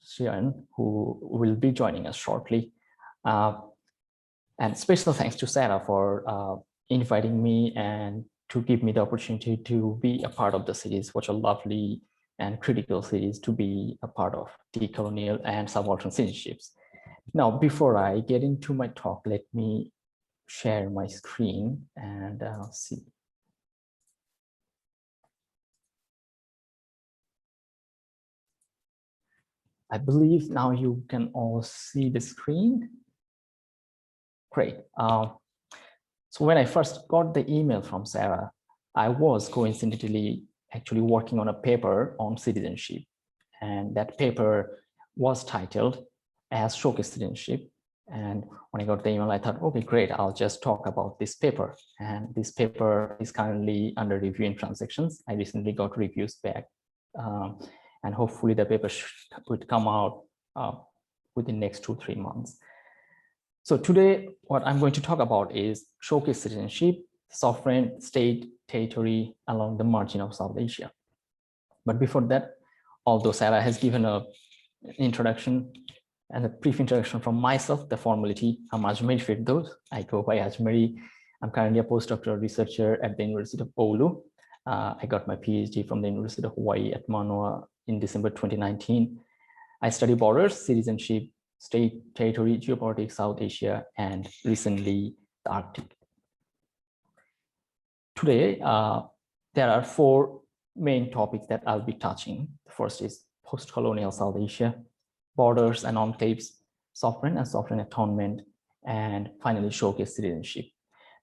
Xian, who will be joining us shortly. And special thanks to Sarah for inviting me and to give me the opportunity to be a part of the series. What a lovely and critical series to be a part of, decolonial and subaltern citizenships. Now, before I get into my talk, let me share my screen and see. I believe now you can all see the screen. Great. So when I first got the email from Sarah, I was coincidentally actually working on a paper on citizenship. And that paper was titled as Showcase Citizenship. And when I got the email, I thought, okay, great, I'll just talk about this paper. And this paper is currently under review in Transactions. I recently got reviews back. And hopefully the paper would come out within the next 2-3 months. So today, what I'm going to talk about is Showcase Citizenship, sovereign state territory along the margin of South Asia. But before that, although Sarah has given an introduction and a brief introduction from myself, the formality, I'm Ajmeri Firdaus. I go by Ajmeri. I'm currently a postdoctoral researcher at the University of Oulu. I got my PhD from the University of Hawaii at Manoa in December 2019. I study borders, citizenship, state, territory, geopolitics, South Asia, and recently the Arctic. Today, there are 4 main topics that I'll be touching. The first is post-colonial South Asia, borders and enclaves, sovereign and sovereign atonement, and finally Showcase Citizenship.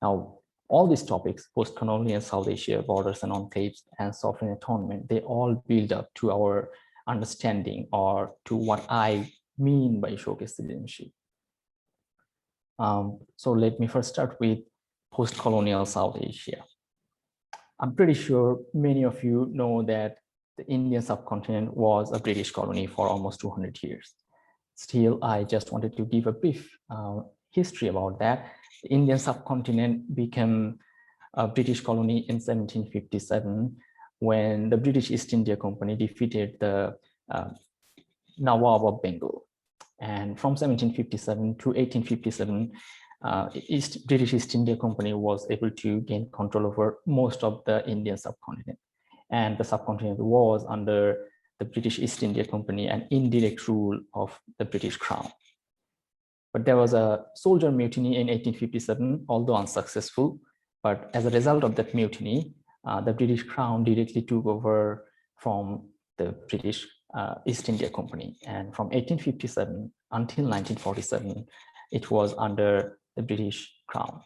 Now, all these topics, post-colonial South Asia, borders and enclaves, and sovereign atonement, they all build up to our understanding or to what I mean by Showcase Citizenship. So let me first start with post-colonial South Asia. I'm pretty sure many of you know that the Indian subcontinent was a British colony for almost 200 years. Still, I just wanted to give a brief history about that. The Indian subcontinent became a British colony in 1757 when the British East India Company defeated the Nawab of Bengal. And from 1757 to 1857, British East India Company was able to gain control over most of the Indian subcontinent. And the subcontinent was under the British East India Company and indirect rule of the British Crown. But there was a soldier mutiny in 1857, although unsuccessful. But as a result of that mutiny, the British Crown directly took over from the British East India Company. And from 1857 until 1947, it was under the British Crown.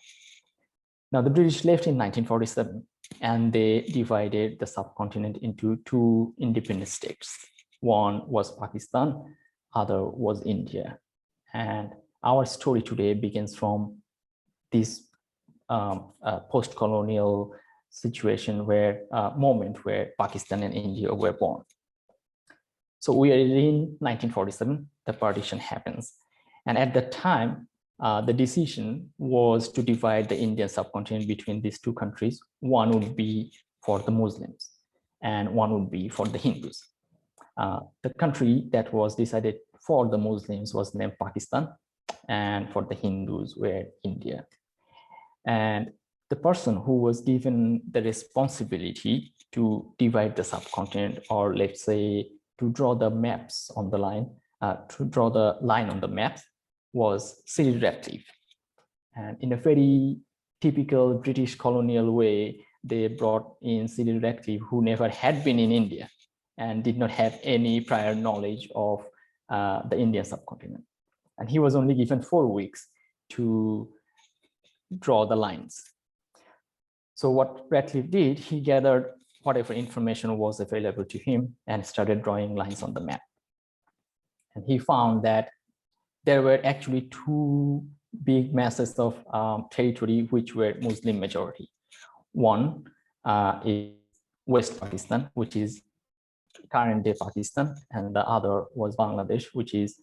Now, the British left in 1947, and they divided the subcontinent into 2 independent states. One was Pakistan, other was India. And our story today begins from this post-colonial situation moment where Pakistan and India were born. So we are in 1947, the partition happens. And at that time, the decision was to divide the Indian subcontinent between these 2 countries. One would be for the Muslims and one would be for the Hindus. The country that was decided for the Muslims was named Pakistan, and for the Hindus were India. And the person who was given the responsibility to divide the subcontinent, or let's say to draw the maps on the line, to draw the line on the maps, was Cyril Ratcliffe. And in a very typical British colonial way, they brought in Cyril Ratcliffe, who never had been in India and did not have any prior knowledge of the Indian subcontinent. And he was only given 4 weeks to draw the lines. So what Ratcliffe did, he gathered whatever information was available to him and started drawing lines on the map. And he found that there were actually 2 big masses of territory which were Muslim majority. One is West Pakistan, which is current-day Pakistan, and the other was Bangladesh, which is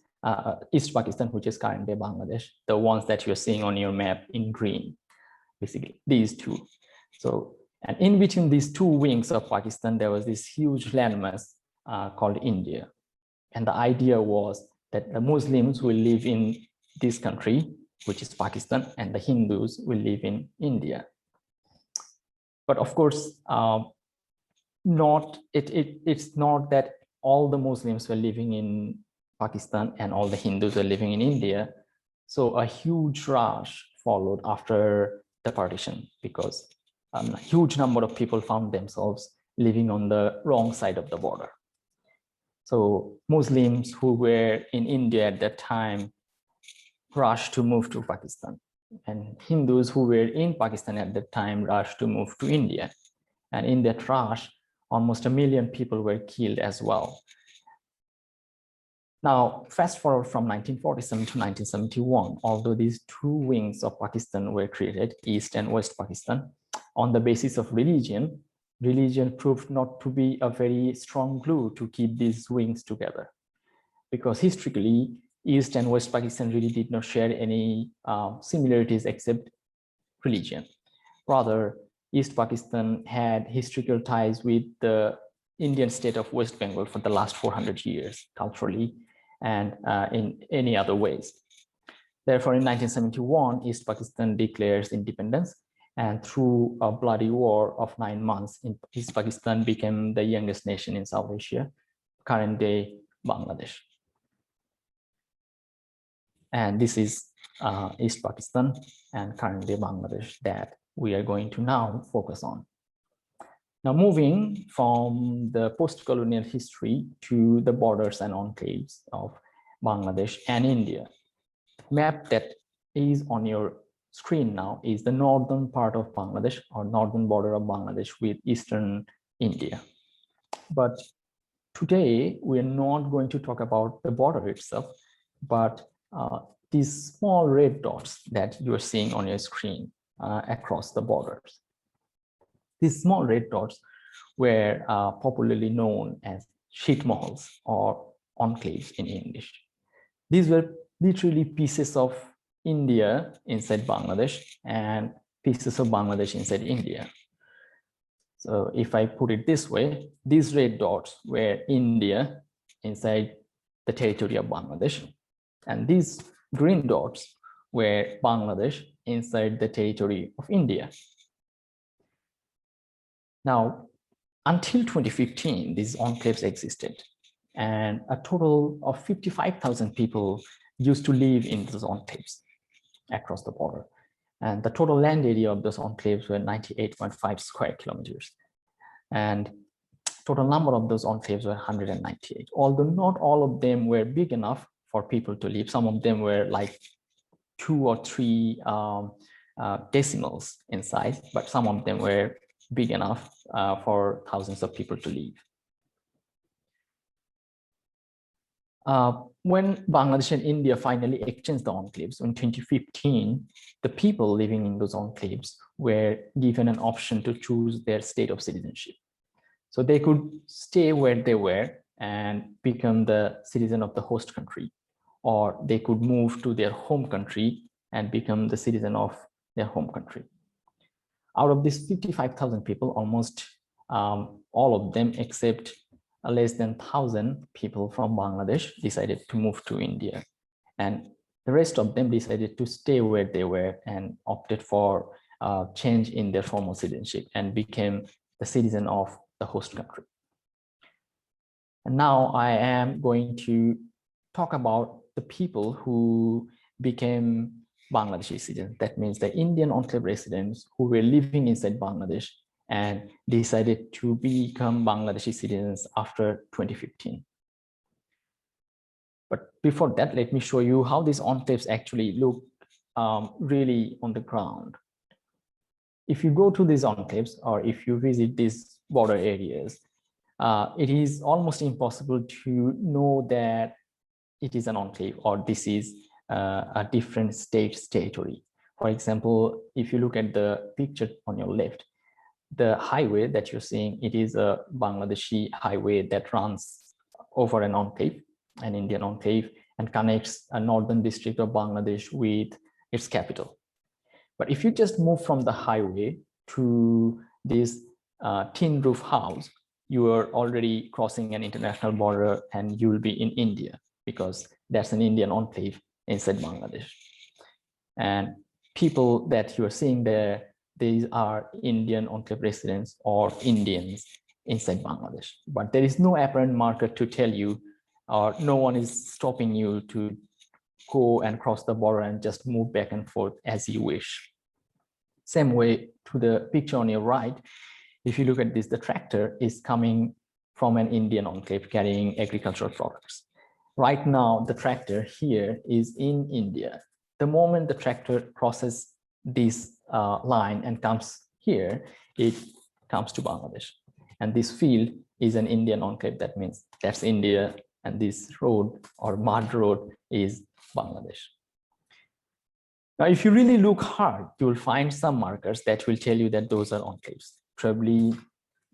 East Pakistan, which is current-day Bangladesh, the ones that you're seeing on your map in green, basically, these 2. So, and in between these 2 wings of Pakistan, there was this huge landmass called India. And the idea was that the Muslims will live in this country, which is Pakistan, and the Hindus will live in India. But of course, it's not that all the Muslims were living in Pakistan and all the Hindus were living in India. So a huge rush followed after the partition, because a huge number of people found themselves living on the wrong side of the border. So Muslims who were in India at that time rushed to move to Pakistan, and Hindus who were in Pakistan at that time rushed to move to India. And in that rush, almost 1 million people were killed as well. Now, fast forward from 1947 to 1971, although these two wings of Pakistan were created, East and West Pakistan, on the basis of religion, religion proved not to be a very strong glue to keep these wings together. Because historically, East and West Pakistan really did not share any similarities except religion. Rather, East Pakistan had historical ties with the Indian state of West Bengal for the last 400 years, culturally and in any other ways. Therefore, in 1971, East Pakistan declares independence, and through a bloody war of 9 months, East Pakistan became the youngest nation in South Asia, current day Bangladesh. And this is East Pakistan and current day Bangladesh that we are going to now focus on. Now, moving from the post-colonial history to the borders and enclaves of Bangladesh and India. The map that is on your screen now is the northern part of Bangladesh, or northern border of Bangladesh with eastern India. But today, we are not going to talk about the border itself, but these small red dots that you are seeing on your screen across the borders. These small red dots were popularly known as sheet mahals or enclaves in English. These were literally pieces of India inside Bangladesh and pieces of Bangladesh inside India. So if I put it this way, these red dots were India inside the territory of Bangladesh, and these green dots were Bangladesh inside the territory of India. Now, until 2015, these enclaves existed, and a total of 55,000 people used to live in those enclaves across the border. And the total land area of those enclaves were 98.5 square kilometers. And total number of those enclaves were 198, although not all of them were big enough for people to live. Some of them were like 2 or 3 decimals in size, but some of them were big enough for thousands of people to live. When Bangladesh and India finally exchanged the enclaves in 2015, the people living in those enclaves were given an option to choose their state of citizenship. So they could stay where they were and become the citizen of the host country, or they could move to their home country and become the citizen of their home country. Out of these 55,000 people, almost all of them except less than 1,000 people from Bangladesh decided to move to India. And the rest of them decided to stay where they were and opted for change in their formal citizenship and became the citizen of the host country. And now I am going to talk about the people who became Bangladeshi citizens. That means the Indian enclave residents who were living inside Bangladesh and decided to become Bangladeshi citizens after 2015. But before that, let me show you how these enclaves actually look really on the ground. If you go to these enclaves or if you visit these border areas, it is almost impossible to know that it is an enclave or this is a different state's territory. For example, if you look at the picture on your left, the highway that you're seeing, it is a Bangladeshi highway that runs over an enclave, an Indian enclave, and connects a northern district of Bangladesh with its capital. But if you just move from the highway to this tin roof house, you are already crossing an international border and you will be in India, because that's an Indian enclave inside Bangladesh. And people that you are seeing there, these are Indian enclave residents or Indians inside Bangladesh. But there is no apparent marker to tell you, or no one is stopping you to go and cross the border and just move back and forth as you wish. Same way to the picture on your right, if you look at this, the tractor is coming from an Indian enclave carrying agricultural products. Right now, the tractor here is in India. The moment the tractor crosses this line and comes here, it comes to Bangladesh. And this field is an Indian enclave. That means that's India, and this road or mud road is Bangladesh. Now, if you really look hard, you will find some markers that will tell you that those are enclaves. Probably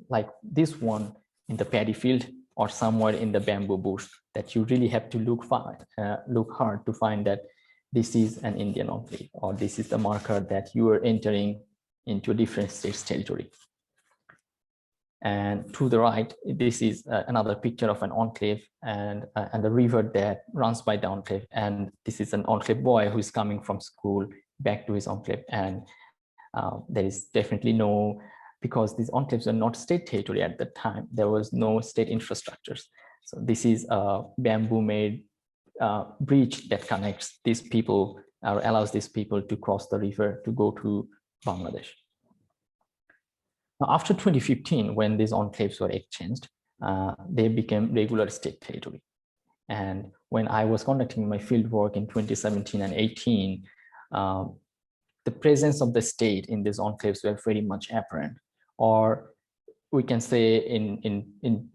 like this one in the paddy field or somewhere in the bamboo bush, that you really have to look hard to find that this is an Indian enclave, or this is the marker that you are entering into a different state's territory. And to the right, this is another picture of an enclave and the river that runs by the enclave. And this is an enclave boy who is coming from school back to his enclave. And there is definitely no, because these enclaves are not state territory at the time, there was no state infrastructures. So this is a bamboo-made bridge that connects these people, or allows these people to cross the river to go to Bangladesh. Now, after 2015, when these enclaves were exchanged, they became regular state territory. And when I was conducting my field work in 2017 and 18, the presence of the state in these enclaves were very much apparent. Or we can say in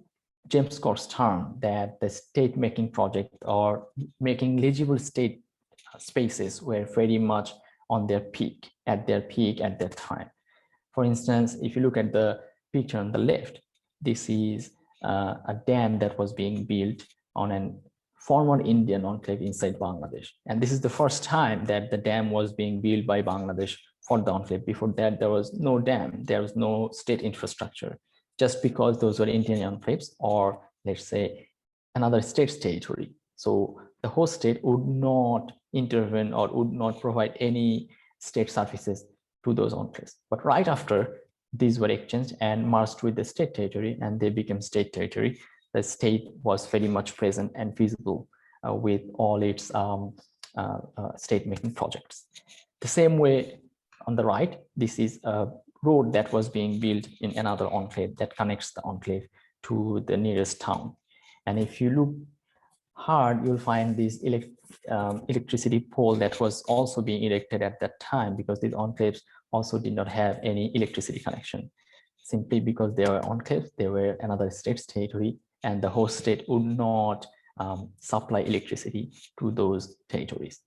James Scott's term that the state making project or making legible state spaces were very much on their peak at that time. For instance, if you look at the picture on the left, this is a dam that was being built on a former Indian enclave inside Bangladesh. And this is the first time that the dam was being built by Bangladesh for the enclave. Before that, there was no dam, there was no state infrastructure, just because those were Indian enclaves, or let's say another state's territory. So the host state would not intervene or would not provide any state services to those enclaves. But right after, these were exchanged and merged with the state territory, and they became state territory. The state was very much present and visible with all its state-making projects. The same way on the right, this is a road that was being built in another enclave that connects the enclave to the nearest town. And if you look hard, you'll find this electricity pole that was also being erected at that time, because these enclaves also did not have any electricity connection. Simply because they were enclaves, they were another state's territory, and the host state would not supply electricity to those territories.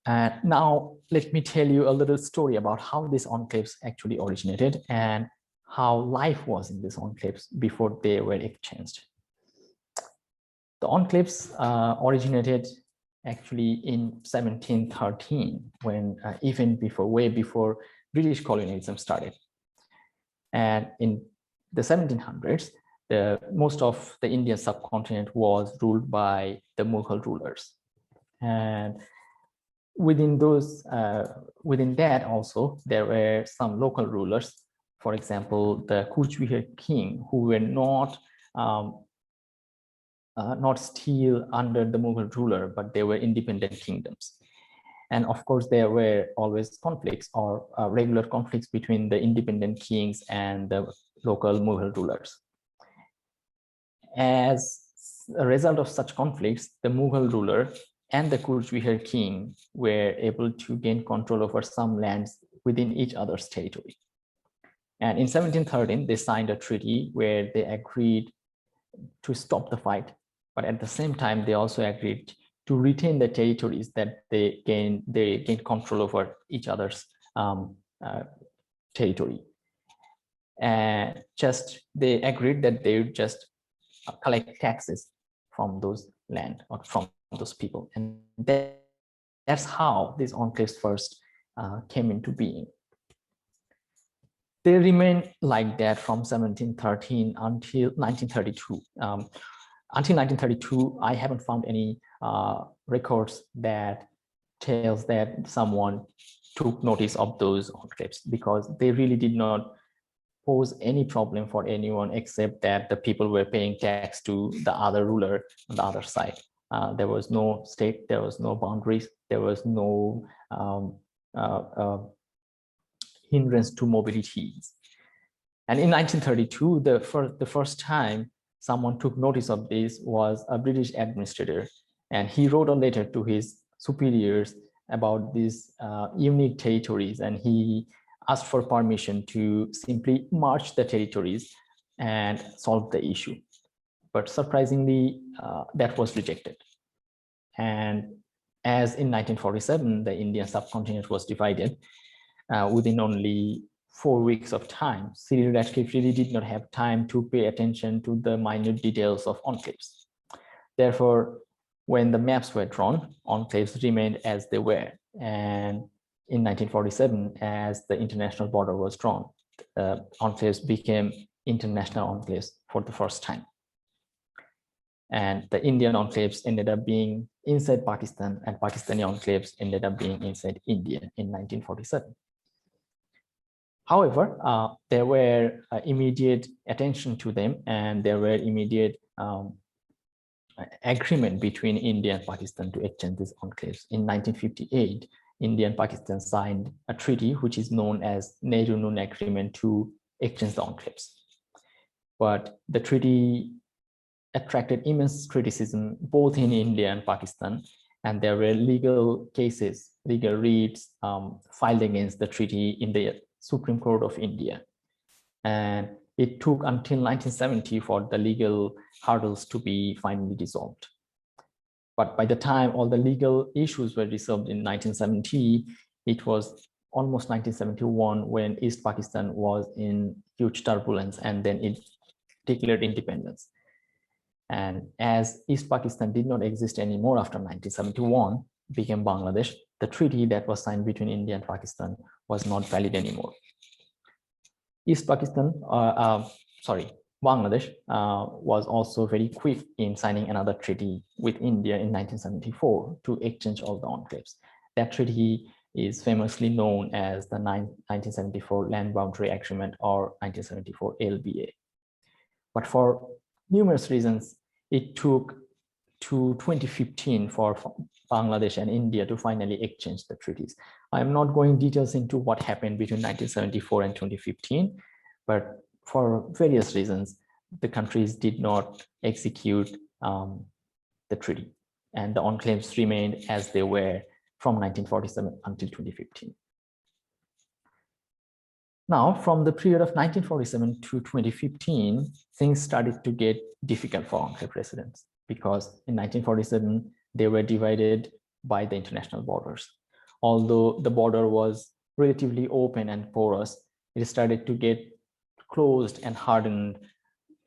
Now, let me tell you a little story about how these enclaves actually originated and how life was in these enclaves before they were exchanged. The enclaves originated actually in 1713, when even before, way before British colonialism started. And in the 1700s, most of the Indian subcontinent was ruled by the Mughal rulers. And within that also, there were some local rulers. For example, the Kuchbehar king, who were not still under the Mughal ruler, but they were independent kingdoms. And of course, there were always conflicts or regular conflicts between the independent kings and the local Mughal rulers. As a result of such conflicts, the Mughal ruler and the Kuchbehar king were able to gain control over some lands within each other's territory. And in 1713, they signed a treaty where they agreed to stop the fight, but at the same time, they also agreed to retain the territories that they gained control over each other's territory. And they agreed that they would just collect taxes from those land or from those people. And that's how these enclaves first came into being. they remained like that from 1713 until 1932. Until 1932, I haven't found any records that tells that someone took notice of those enclaves, because they really did not pose any problem for anyone except that the people were paying tax to the other ruler on the other side. There was no state, there was no boundaries, there was no hindrance to mobility. And in 1932, the first time someone took notice of this was a British administrator, and he wrote a letter to his superiors about these unique territories, and he asked for permission to simply march the territories and solve the issue. But surprisingly, that was rejected. And as in 1947, the Indian subcontinent was divided, within only 4 weeks of time, Cyril Radcliffe really did not have time to pay attention to the minute details of enclaves. Therefore, when the maps were drawn, enclaves remained as they were. And in 1947, as the international border was drawn, enclaves became international enclaves for the first time. And the Indian enclaves ended up being inside Pakistan, and Pakistani enclaves ended up being inside India in 1947. However, there were immediate attention to them, and there were immediate agreement between India and Pakistan to exchange these enclaves. In 1958, India and Pakistan signed a treaty which is known as Nehru-Noon Agreement to exchange the enclaves. But the treaty attracted immense criticism both in India and Pakistan, and there were legal cases, legal writs filed against the treaty in the Supreme Court of India. And it took until 1970 for the legal hurdles to be finally dissolved. But by the time all the legal issues were resolved in 1970, it was almost 1971 when East Pakistan was in huge turbulence, and then it declared independence. And as East Pakistan did not exist anymore after 1971, became Bangladesh, the treaty that was signed between India and Pakistan was not valid anymore. Bangladesh was also very quick in signing another treaty with India in 1974 to exchange all the enclaves. That treaty is famously known as the 1974 Land Boundary Agreement, or 1974 LBA. But for numerous reasons, it took to 2015 for Bangladesh and India to finally exchange the treaties. I'm not going details into what happened between 1974 and 2015, but for various reasons, the countries did not execute the treaty, and the enclaves remained as they were from 1947 until 2015. Now, from the period of 1947 to 2015, things started to get difficult for enclave residents, because in 1947, they were divided by the international borders. Although the border was relatively open and porous, it started to get closed and hardened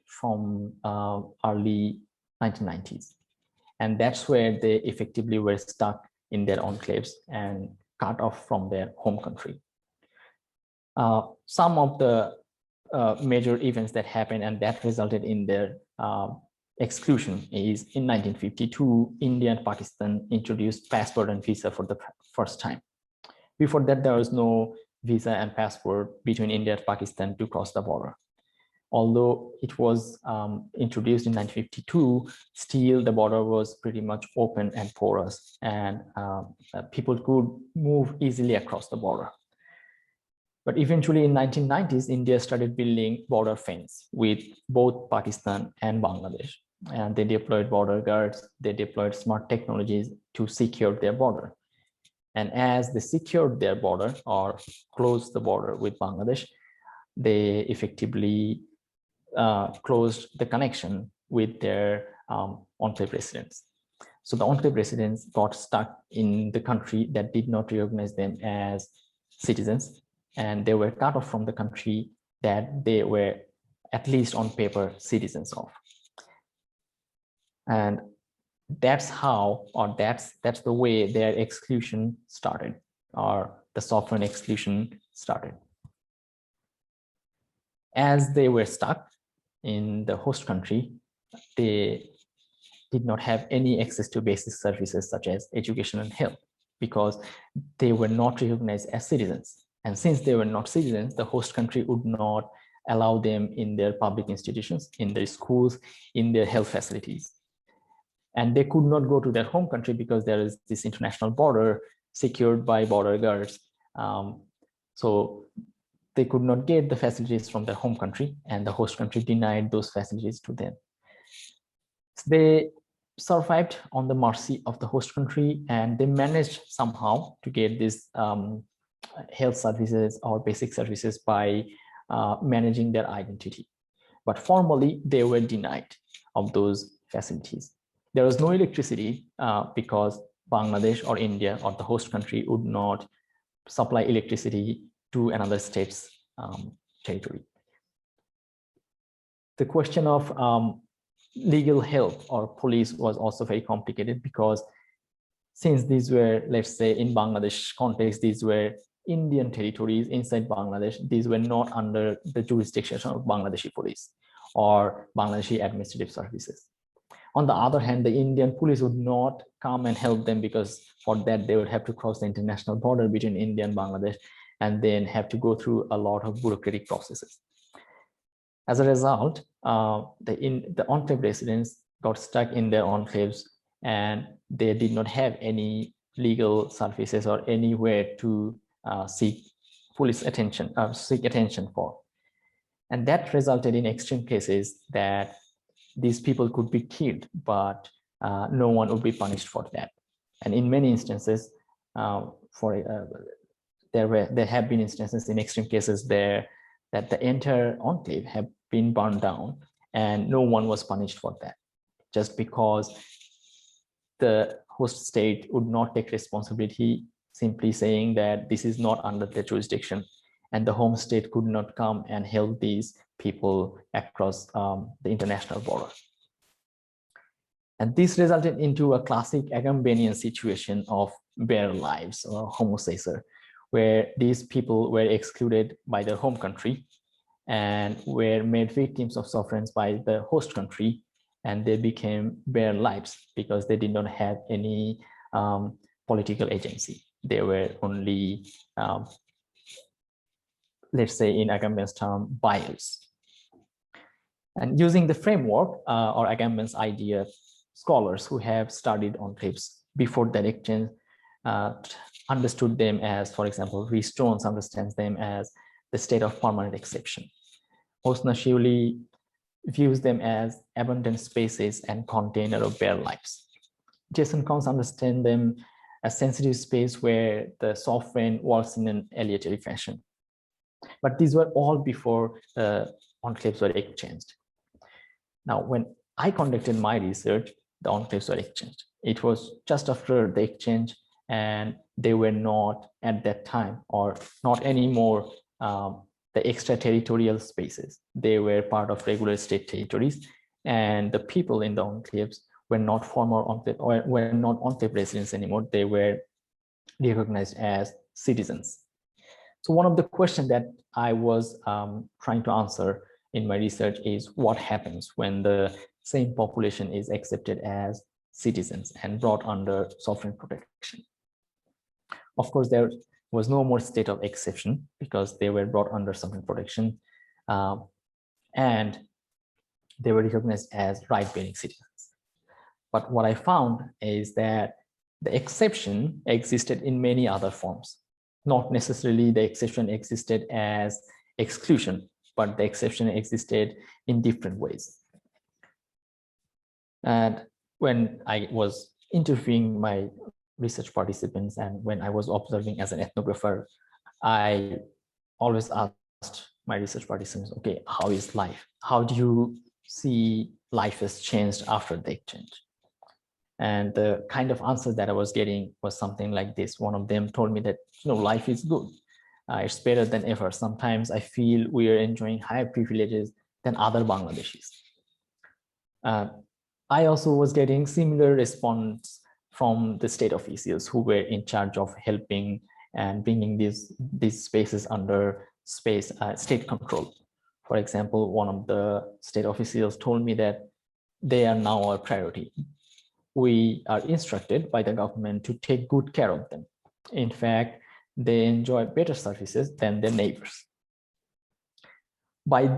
from early 1990s. And that's where they effectively were stuck in their enclaves and cut off from their home country. Some of the major events that happened and that resulted in their exclusion is in 1952, India and Pakistan introduced passport and visa for the first time. Before that, there was no visa and passport between India and Pakistan to cross the border. Although it was introduced in 1952, still the border was pretty much open and porous, and people could move easily across the border. But eventually in 1990s, India started building border fence with both Pakistan and Bangladesh. And they deployed border guards, they deployed smart technologies to secure their border. And as they secured their border or closed the border with Bangladesh, they effectively closed the connection with their enclave residents. So the enclave residents got stuck in the country that did not recognize them as citizens, and they were cut off from the country that they were, at least on paper, citizens of. And that's how, or that's the way their exclusion started, or the sovereign exclusion started. As they were stuck in the host country, they did not have any access to basic services such as education and health, because they were not recognized as citizens. And since they were not citizens, the host country would not allow them in their public institutions, in their schools, in their health facilities. And they could not go to their home country because there is this international border secured by border guards. So they could not get the facilities from their home country, and the host country denied those facilities to them. So they survived on the mercy of the host country, and they managed somehow to get these health services or basic services by managing their identity. But formally, they were denied of those facilities. There was no electricity because Bangladesh or India or the host country would not supply electricity to another state's territory. The question of legal help or police was also very complicated, because since these were, let's say in Bangladesh context, these were Indian territories inside Bangladesh, these were not under the jurisdiction of Bangladeshi police or Bangladeshi administrative services. On the other hand, the Indian police would not come and help them, because for that they would have to cross the international border between India and Bangladesh and then have to go through a lot of bureaucratic processes. As a result, the enclave residents got stuck in their enclaves, and they did not have any legal services or anywhere to seek police attention, seek attention for. And that resulted in extreme cases that these people could be killed, but no one would be punished for that. And in many instances, there have been instances in extreme cases there that the entire enclave have been burned down, and no one was punished for that, just because the host state would not take responsibility, simply saying that this is not under their jurisdiction, and the home state could not come and help these people across the international border. And this resulted into a classic Agambanian situation of bare lives, or homo caesar, where these people were excluded by their home country and were made victims of sufferance by the host country, and they became bare lives because they did not have any political agency. They were only, let's say in Agamben's term, bios. And using the framework or Agamben's idea, scholars who have studied enclaves before that exchange understood them as, for example, Rhys Jones understands them as the state of permanent exception. Hosna Shiuli views them as abundant spaces and container of bare lives. Jason Combs understands them as sensitive space where the sovereign works in an aleatory fashion. But these were all before enclaves were exchanged. Now, when I conducted my research, the enclaves were exchanged. It was just after the exchange, and they were not at that time, or not anymore, the extraterritorial spaces. They were part of regular state territories, and the people in the enclaves were not former enclave, or were not enclave residents anymore. They were recognized as citizens. So one of the questions that I was trying to answer in my research is what happens when the same population is accepted as citizens and brought under sovereign protection. Of course, there was no more state of exception because they were brought under sovereign protection, and they were recognized as right-bearing citizens. But what I found is that the exception existed in many other forms. Not necessarily the exception existed as exclusion, but the exception existed in different ways. And when I was interviewing my research participants and when I was observing as an ethnographer, I always asked my research participants, okay, how is life? How do you see life has changed after the exchange? And the kind of answers that I was getting was something like this. One of them told me that, life is good. It's better than ever. Sometimes I feel we are enjoying higher privileges than other Bangladeshis. I also was getting similar response from the state officials who were in charge of helping and bringing these spaces under state control. For example, one of the state officials told me that they are now our priority. We are instructed by the government to take good care of them. In fact, they enjoy better services than their neighbors. By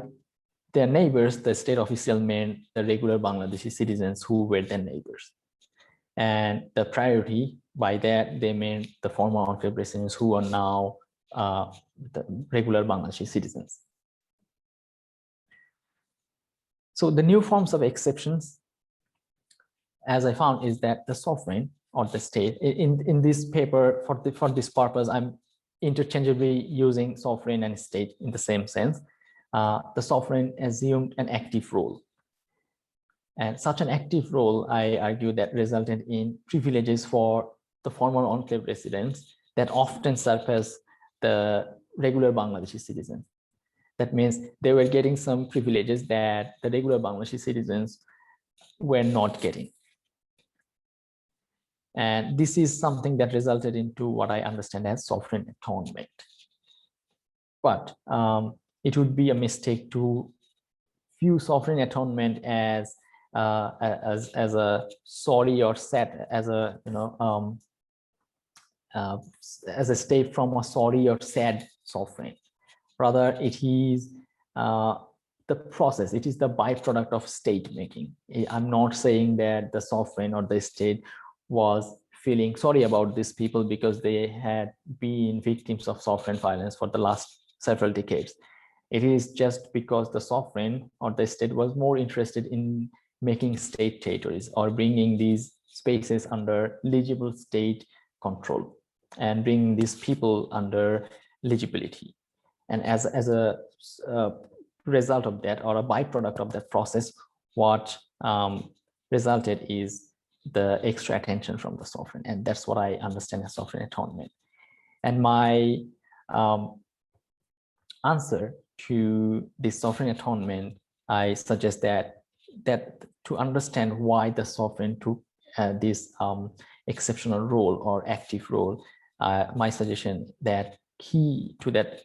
their neighbors, the state official meant the regular Bangladeshi citizens who were their neighbors. And the priority, by that, they meant the former enclave residents who are now the regular Bangladeshi citizens. So the new forms of exceptions, as I found, is that the sovereign or the state, in this paper, for this purpose, I'm interchangeably using sovereign and state in the same sense. The sovereign assumed an active role. And such an active role, I argue, that resulted in privileges for the former enclave residents that often surpass the regular Bangladeshi citizens. That means they were getting some privileges that the regular Bangladeshi citizens were not getting. And this is something that resulted into what I understand as sovereign atonement. But it would be a mistake to view sovereign atonement as a sorry or sad, as a as a step from a sorry or sad sovereign. Rather, it is the process, it is the byproduct of state making. I'm not saying that the sovereign or the state was feeling sorry about these people because they had been victims of sovereign violence for the last several decades. It is just because the sovereign or the state was more interested in making state territories or bringing these spaces under legible state control and bringing these people under legibility. And as a result of that, or a byproduct of that process, what resulted is the extra attention from the sovereign. And that's what I understand as sovereign atonement. And my answer to this sovereign atonement, I suggest that to understand why the sovereign took this exceptional role or active role, my suggestion that key to that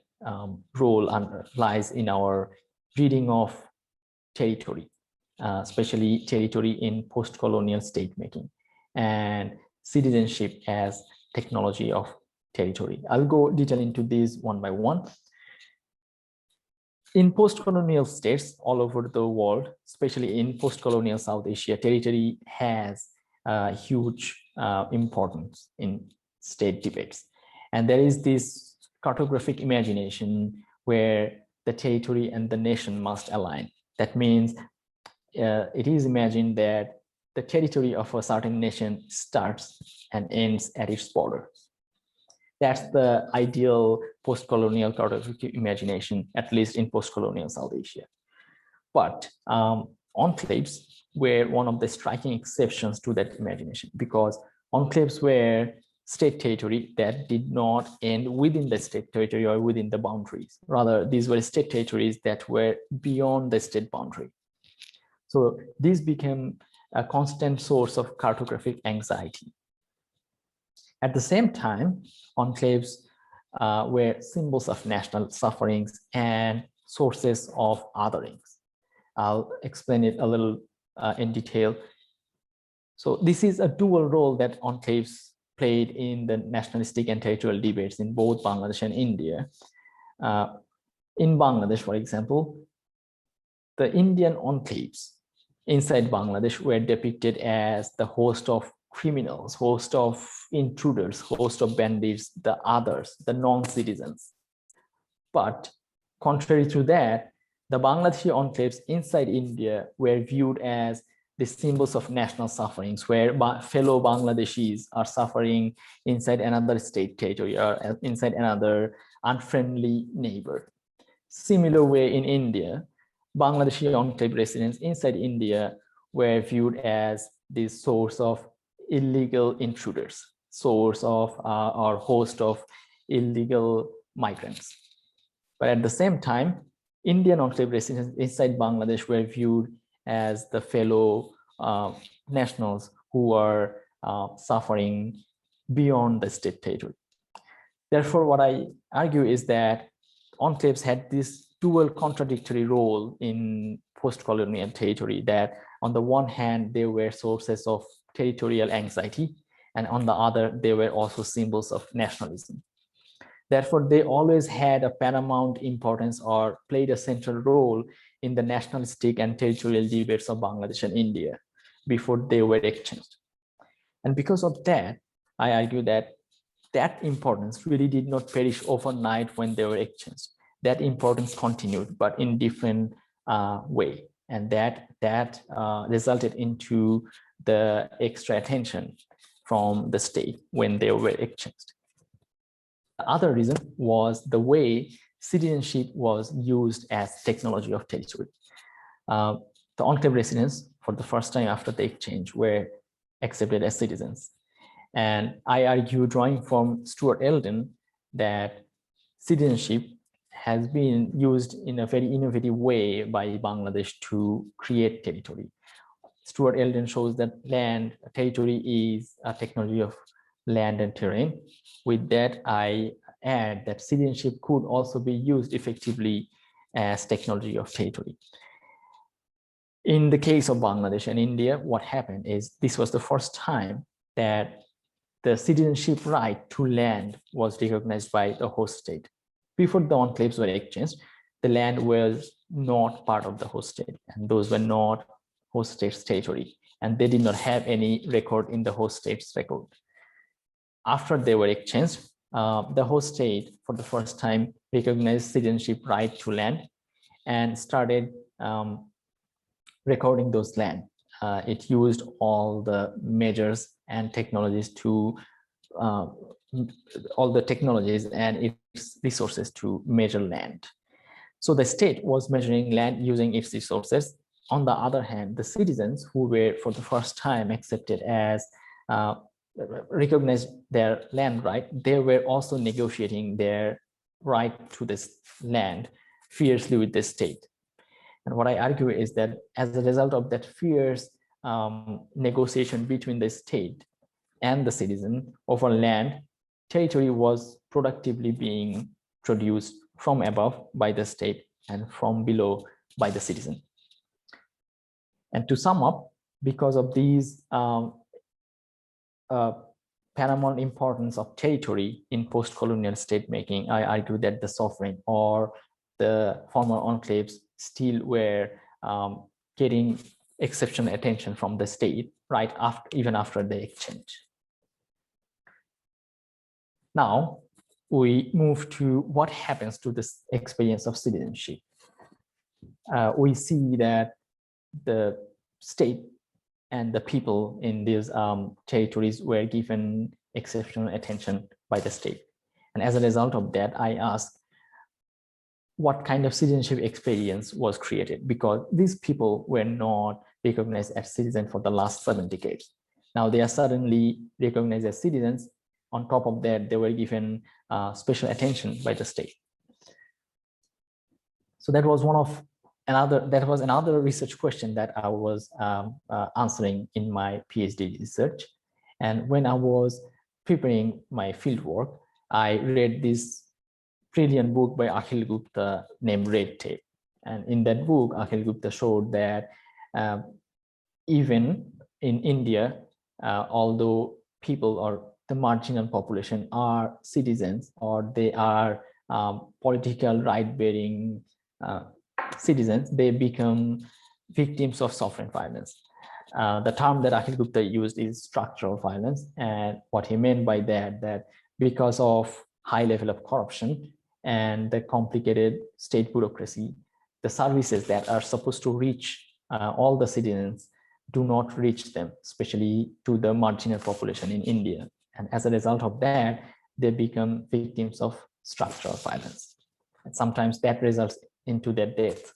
role lies in our reading of territory, especially territory in post-colonial state making, and citizenship as technology of territory. I'll go detail into these one by one. In post-colonial states all over the world, especially in post-colonial South Asia, territory has huge importance in state debates. And there is this cartographic imagination where the territory and the nation must align. That means it is imagined that the territory of a certain nation starts and ends at its borders. That's the ideal post-colonial cartographic imagination, at least in post-colonial South Asia. But enclaves were one of the striking exceptions to that imagination, because enclaves were state territory that did not end within the state territory or within the boundaries. Rather, these were state territories that were beyond the state boundary. So this became a constant source of cartographic anxiety. At the same time, enclaves were symbols of national sufferings and sources of otherings. I'll explain it a little in detail. So this is a dual role that enclaves played in the nationalistic and territorial debates in both Bangladesh and India. In Bangladesh, for example, the Indian enclaves inside Bangladesh were depicted as the host of criminals, host of intruders, host of bandits, the others, the non-citizens. But contrary to that, the Bangladeshi enclaves inside India were viewed as the symbols of national sufferings, where fellow Bangladeshis are suffering inside another state territory or inside another unfriendly neighbor. Similar way in India, Bangladeshi enclave residents inside India were viewed as the source of illegal intruders, source of or host of illegal migrants. But at the same time, Indian enclave residents inside Bangladesh were viewed as the fellow nationals who are suffering beyond the state territory. Therefore, what I argue is that enclaves had this dual contradictory role in post-colonial territory, that on the one hand, they were sources of territorial anxiety, and on the other, they were also symbols of nationalism. Therefore, they always had a paramount importance or played a central role in the nationalistic and territorial debates of Bangladesh and India before they were exchanged. And because of that, I argue that that importance really did not perish overnight when they were exchanged. That importance continued, but in different way. And that resulted into the extra attention from the state when they were exchanged. The other reason was the way citizenship was used as technology of territory. The enclave residents, for the first time after the exchange, were accepted as citizens. And I argue, drawing from Stuart Eldon, that citizenship has been used in a very innovative way by Bangladesh to create territory. Stuart Eldon shows that territory is a technology of land and terrain. With that, I add that citizenship could also be used effectively as technology of territory. In the case of Bangladesh and India, what happened is this was the first time that the citizenship right to land was recognized by the host state. Before the enclaves were exchanged, the land was not part of the host state, and those were not host state's territory, and they did not have any record in the host state's record. After they were exchanged, the host state, for the first time, recognized citizenship right to land and started recording those land. It used all the measures and technologies and its resources to measure land. So the state was measuring land using its resources. On the other hand, the citizens who were for the first time accepted as recognized their land right, they were also negotiating their right to this land fiercely with the state. And what I argue is that as a result of that fierce negotiation between the state and the citizen over land, territory was productively being produced from above by the state and from below by the citizen. And to sum up, because of these paramount importance of territory in post-colonial state making, I argue that the sovereign or the former enclaves still were getting exceptional attention from the state right after, even after the exchange. Now we move to what happens to this experience of citizenship. We see that the state and the people in these territories were given exceptional attention by the state. And as a result of that, I asked what kind of citizenship experience was created, because these people were not recognized as citizens for the last 7 decades. Now they are suddenly recognized as citizens. On top of that, they were given special attention by the state. So that was another research question that I was answering in my PhD research. And when I was preparing my fieldwork, I read this brilliant book by Akhil Gupta named Red Tape. And in that book, Akhil Gupta showed that even in India, although people or the marginal population are citizens, or they are political right-bearing citizens, they become victims of sovereign violence. The term that Akhil Gupta used is structural violence. And what he meant by that because of high level of corruption and the complicated state bureaucracy, the services that are supposed to reach all the citizens do not reach them, especially to the marginal population in India. And as a result of that, they become victims of structural violence. And sometimes that results into their death.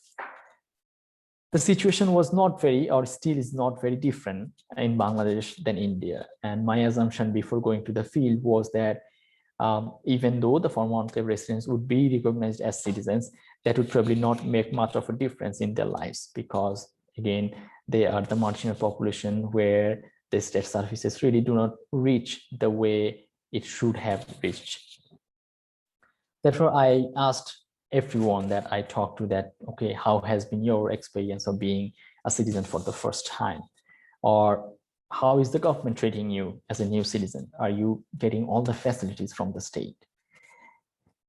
The situation was not very, or still is not very different in Bangladesh than India. And my assumption before going to the field was that even though the former enclave residents would be recognized as citizens, that would probably not make much of a difference in their lives, because again, they are the marginal population where the state services really do not reach the way it should have reached. Therefore, I asked everyone that I talked to that, okay, how has been your experience of being a citizen for the first time? Or how is the government treating you as a new citizen? Are you getting all the facilities from the state?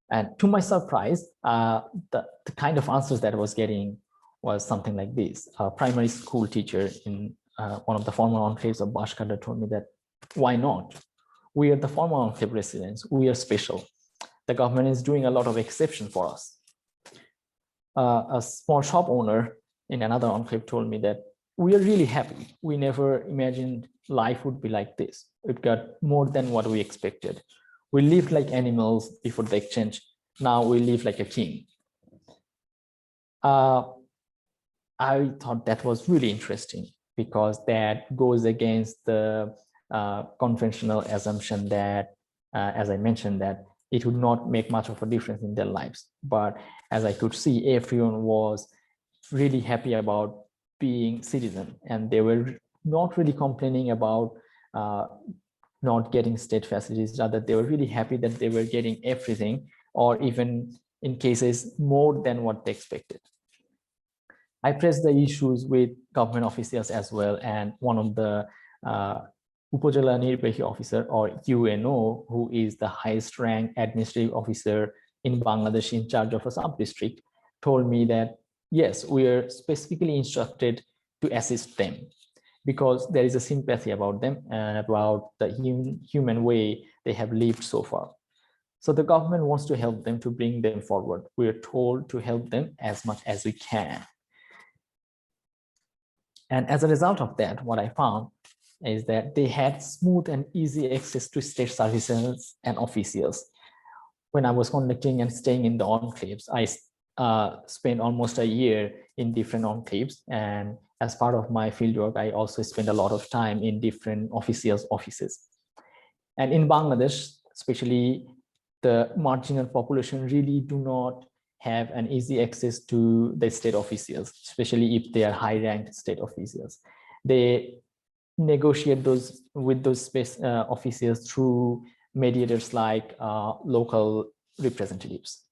And to my surprise, the kind of answers that I was getting was something like this. A primary school teacher in one of the former enclaves of Bashkada told me that, why not? We are the former enclave residents. We are special. The government is doing a lot of exceptions for us. A small shop owner in another enclave told me that we are really happy. We never imagined life would be like this. It got more than what we expected. We lived like animals before the exchange. Now we live like a king. I thought that was really interesting because that goes against the conventional assumption that, as I mentioned, that it would not make much of a difference in their lives. But as I could see, everyone was really happy about being citizen, and they were not really complaining about not getting state facilities. Rather, they were really happy that they were getting everything, or even in cases more than what they expected. I pressed the issues with government officials as well, and one of the Upajala Nirpehi officer, or UNO, who is the highest ranked administrative officer in Bangladesh in charge of a sub-district, told me that, yes, we are specifically instructed to assist them because there is a sympathy about them and about the human way they have lived so far. So the government wants to help them, to bring them forward. We are told to help them as much as we can. And as a result of that, what I found is that they had smooth and easy access to state services and officials. When I was conducting and staying in the enclaves, I spent almost a year in different enclaves. And as part of my fieldwork, I also spent a lot of time in different officials' offices. And in Bangladesh, especially, the marginal population really do not have an easy access to the state officials, especially if they are high-ranked state officials. They negotiate those with those officials through mediators like local representatives.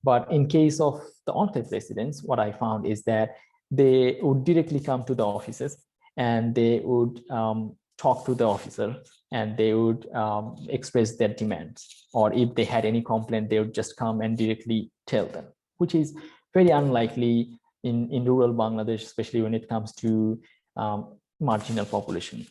But in case of the enclave residents, what I found is that they would directly come to the offices and they would talk to the officer, and they would express their demands. Or if they had any complaint, they would just come and directly tell them, which is very unlikely in rural Bangladesh, especially when it comes to marginal population.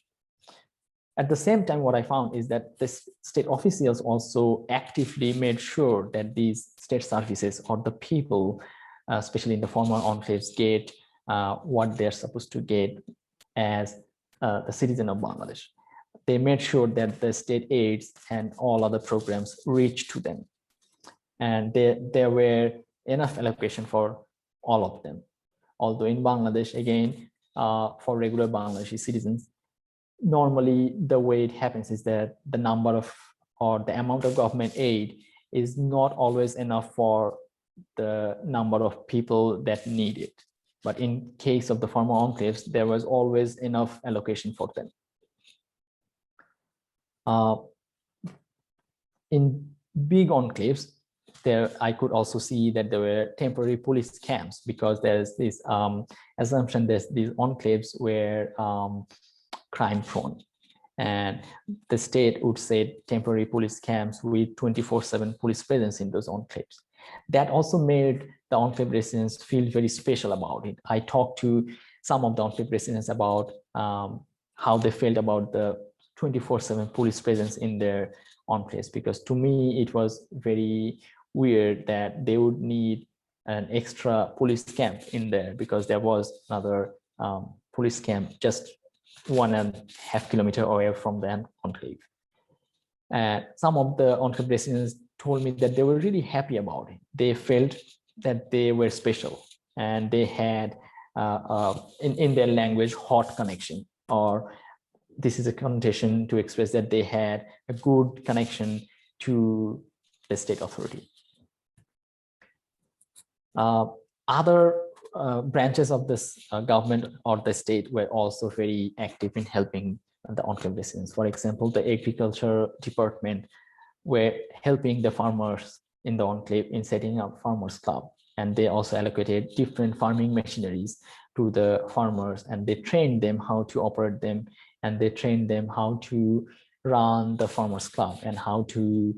At the same time, what I found is that the state officials also actively made sure that these state services, or the people, especially in the former enclaves, get what they're supposed to get as the citizen of Bangladesh. They made sure that the state aids and all other programs reach to them. And there were enough allocation for all of them. Although in Bangladesh, again, for regular Bangladeshi citizens, normally the way it happens is that the number of, or the amount of government aid is not always enough for the number of people that need it. But in case of the former enclaves, there was always enough allocation for them. In big enclaves, there I could also see that there were temporary police camps, because there's this assumption that these enclaves were crime prone, and the state would say temporary police camps with 24/7 police presence in those enclaves. That also made the enclave residents feel very special about it. I talked to some of the enclave residents about how they felt about the 24/7 police presence in their enclaves, because to me it was very weird that they would need an extra police camp in there, because there was another police camp just 1.5 kilometers away from the enclave. And some of the enclave residents told me that they were really happy about it. They felt that they were special, and they had, in their language, hot connection, or this is a connotation to express that they had a good connection to the state authority. Other branches of this government or the state were also very active in helping the enclave residents. For example, the agriculture department were helping the farmers in the enclave in setting up farmers club, and they also allocated different farming machineries to the farmers, and they trained them how to operate them, and they trained them how to run the farmers club and how to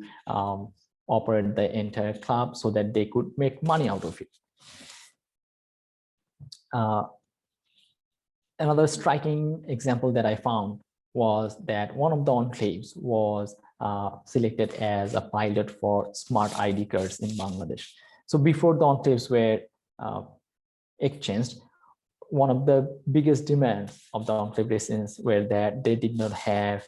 operate the entire club so that they could make money out of it. Another striking example that I found was that one of the enclaves was selected as a pilot for smart ID cards in Bangladesh. So before the enclaves were exchanged, one of the biggest demands of the enclave residents were that they did not have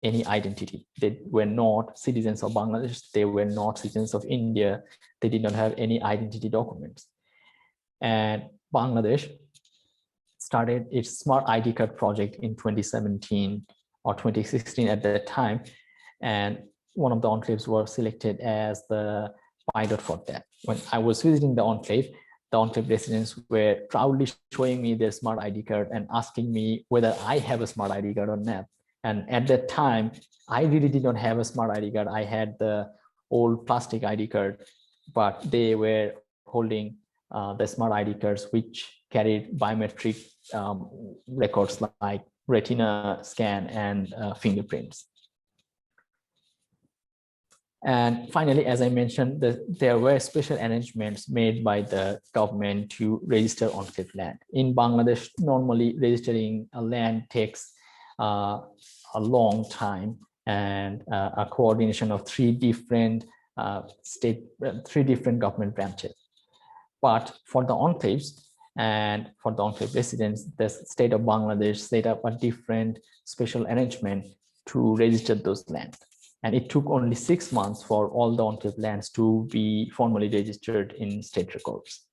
any identity. They were not citizens of Bangladesh. They were not citizens of India. They did not have any identity documents. And Bangladesh started its smart ID card project in 2017 or 2016 at that time. And one of the enclaves was selected as the pilot for that. When I was visiting the enclave residents were proudly showing me their smart ID card and asking me whether I have a smart ID card or not. And at that time, I really did not have a smart ID card. I had the old plastic ID card, but they were holding the smart ID cards, which carried biometric records like retina scan and fingerprints. And finally, as I mentioned, there were special arrangements made by the government to register enclave land. In Bangladesh, normally registering a land takes a long time, and a coordination of three different government branches. But for the enclaves and for the enclave residents, the state of Bangladesh set up a different special arrangement to register those lands. And it took only 6 months for all the enclave lands to be formally registered in state records.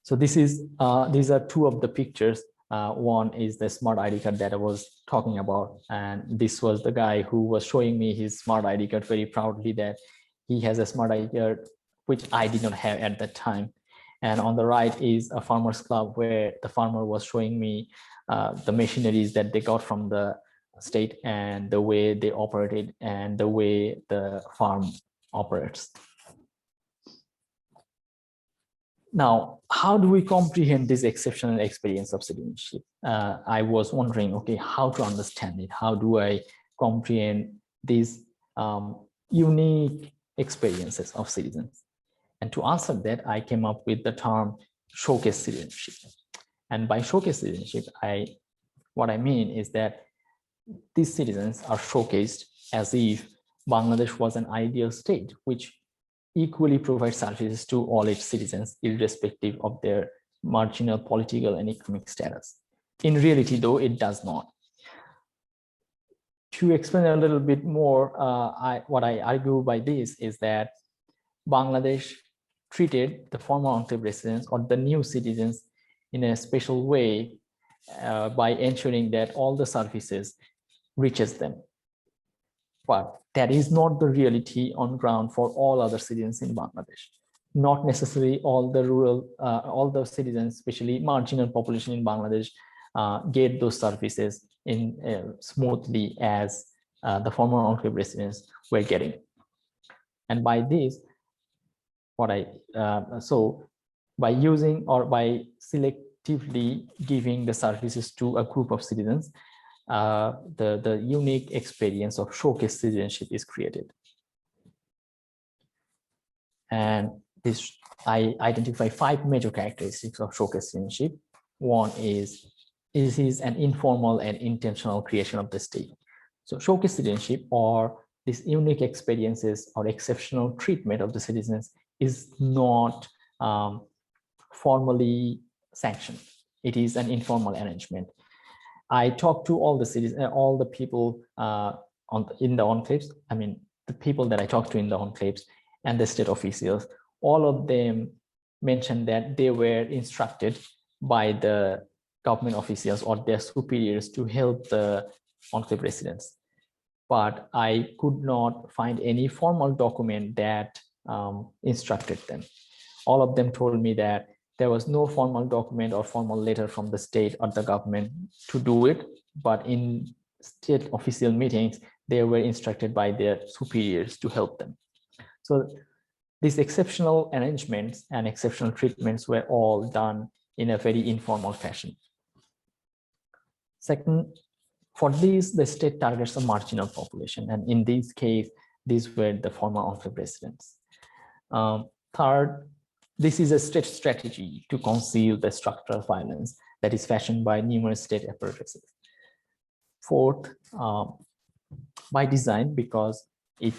So these are two of the pictures. One is the smart ID card that I was talking about. And this was the guy who was showing me his smart ID card very proudly that he has a smart ID card, which I did not have at that time. And on the right is a farmer's club where the farmer was showing me the machineries that they got from the state and the way they operated and the way the farm operates. Now, how do we comprehend this exceptional experience of citizenship? I was wondering, okay, how to understand it? How do I comprehend these unique experiences of citizens? And to answer that, I came up with the term showcase citizenship. And by showcase citizenship, what I mean is that these citizens are showcased as if Bangladesh was an ideal state, which equally provides services to all its citizens, irrespective of their marginal political and economic status. In reality, though, it does not. To explain a little bit more, what I argue by this is that Bangladesh treated the former enclave residents or the new citizens in a special way by ensuring that all the services reaches them. But that is not the reality on ground for all other citizens in Bangladesh. Not necessarily all the citizens, especially marginal population in Bangladesh, get those services in smoothly as the former enclave residents were getting. And by this, by using or by selectively giving the services to a group of citizens, the unique experience of showcase citizenship is created. And I identify 5 major characteristics of showcase citizenship. One is an informal and intentional creation of the state. So showcase citizenship, or these unique experiences or exceptional treatment of the citizens, is not formally sanctioned. It is an informal arrangement. I talked to all the citizens, all the people in the enclaves. I mean, the people that I talked to in the enclaves and the state officials, all of them mentioned that they were instructed by the government officials or their superiors to help the enclave residents. But I could not find any formal document that instructed them. All of them told me that there was no formal document or formal letter from the state or the government to do it, but in state official meetings, they were instructed by their superiors to help them. So these exceptional arrangements and exceptional treatments were all done in a very informal fashion. Second, for these, the state targets a marginal population, and in this case, these were the former enclave residents. Third, this is a state strategy to conceal the structural violence that is fashioned by numerous state apparatuses. Fourth, by design, because it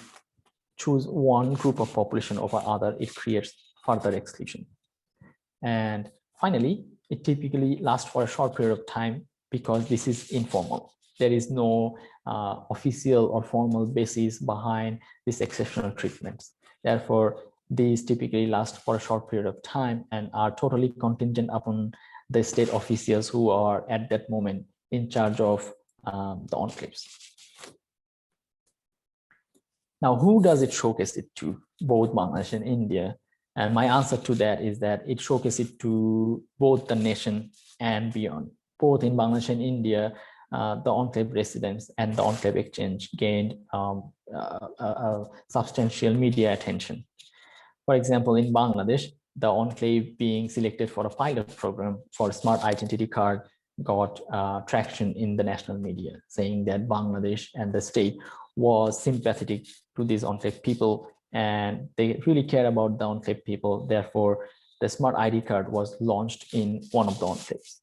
choose one group of population over other, it creates further exclusion. And finally, it typically lasts for a short period of time because this is informal. There is no official or formal basis behind these exceptional treatments. Therefore, these typically last for a short period of time and are totally contingent upon the state officials who are at that moment in charge of the enclaves. Now, who does it showcase it to? Both Bangladesh and India. And my answer to that is that it showcases it to both the nation and beyond. Both in Bangladesh and India, the enclave residents and the enclave exchange gained substantial media attention. For example, in Bangladesh, the enclave being selected for a pilot program for a smart identity card got traction in the national media, saying that Bangladesh and the state was sympathetic to these enclave people and they really care about the enclave people. Therefore, the smart ID card was launched in one of the enclaves.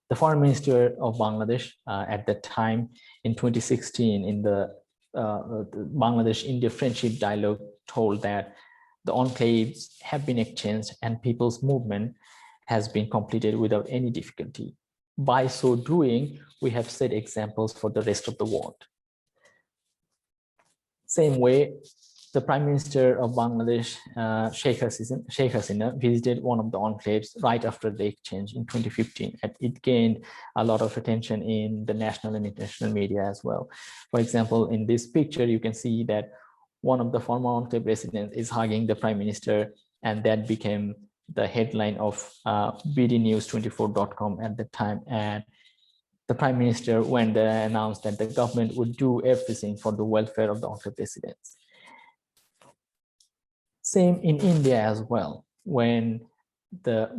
The Foreign Minister of Bangladesh at that time in 2016 in the Bangladesh-India Friendship Dialogue told that the enclaves have been exchanged and people's movement has been completed without any difficulty. By so doing, we have set examples for the rest of the world. Same way, the Prime Minister of Bangladesh, Sheikh Hasina, visited one of the enclaves right after the exchange in 2015, and it gained a lot of attention in the national and international media as well. For example, in this picture, you can see that one of the former enclave residents is hugging the Prime Minister, and that became the headline of bdnews24.com at the time. And the Prime Minister went there and announced that the government would do everything for the welfare of the enclave residents. Same in India as well. When the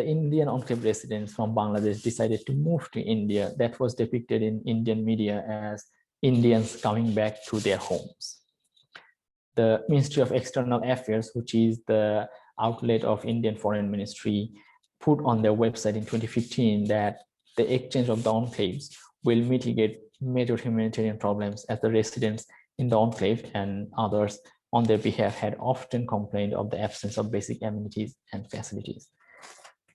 Indian enclave residents from Bangladesh decided to move to India, that was depicted in Indian media as Indians coming back to their homes. The Ministry of External Affairs, which is the outlet of Indian Foreign Ministry, put on their website in 2015 that the exchange of the enclaves will mitigate major humanitarian problems, as the residents in the enclave and others on their behalf had often complained of the absence of basic amenities and facilities.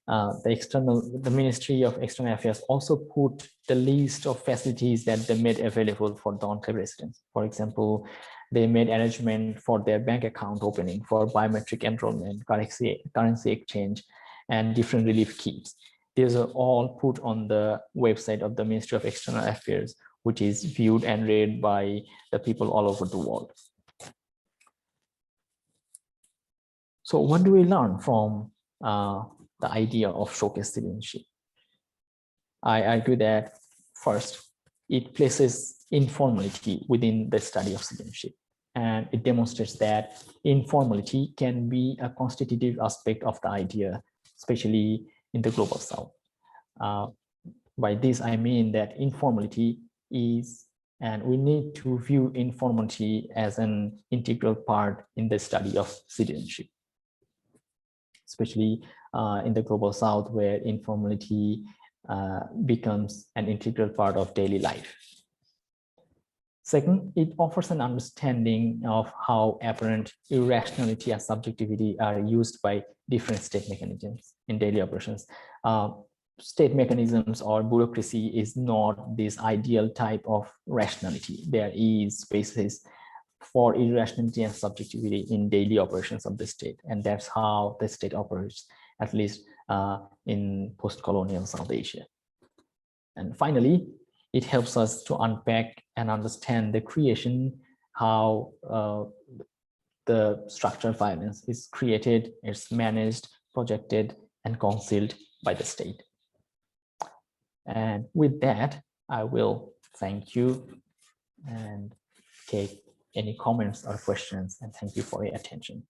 The Ministry of External Affairs also put the list of facilities that they made available for the enclave residents. For example, they made arrangement for their bank account opening, for biometric enrollment, currency exchange, and different relief kits. These are all put on the website of the Ministry of External Affairs, which is viewed and read by the people all over the world. So what do we learn from the idea of showcase citizenship? I argue that first, it places informality within the study of citizenship, and it demonstrates that informality can be a constitutive aspect of the idea, especially in the global south. By this, I mean that informality is, and we need to view informality as an integral part in the study of citizenship, especially in the global south, where informality becomes an integral part of daily life. Second, it offers an understanding of how apparent irrationality and subjectivity are used by different state mechanisms in daily operations. State mechanisms or bureaucracy is not this ideal type of rationality. There is spaces for irrationality and subjectivity in daily operations of the state, and that's how the state operates, at least in post-colonial South Asia. And finally, it helps us to unpack and understand the creation, how the structural violence is created, it's managed, projected, and concealed by the state. And with that, I will thank you and take any comments or questions, and thank you for your attention.